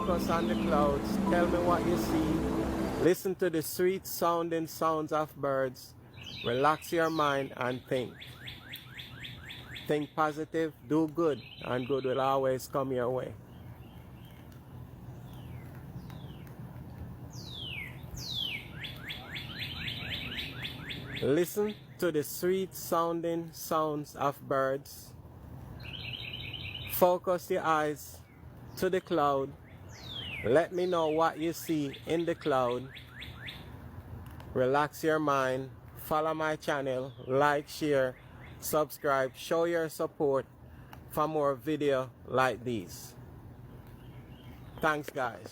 Focus on the clouds. Tell me what you see. Listen to the sweet sounding sounds of birds. Relax your mind and think. Think positive, do good, and good will always come your way. Listen to the sweet sounding sounds of birds. Focus your eyes to the cloud. Let me know what you see in the cloud. Relax your mind. Follow my channel. Like, share, subscribe. Show your support for more videos like these. Thanks, guys.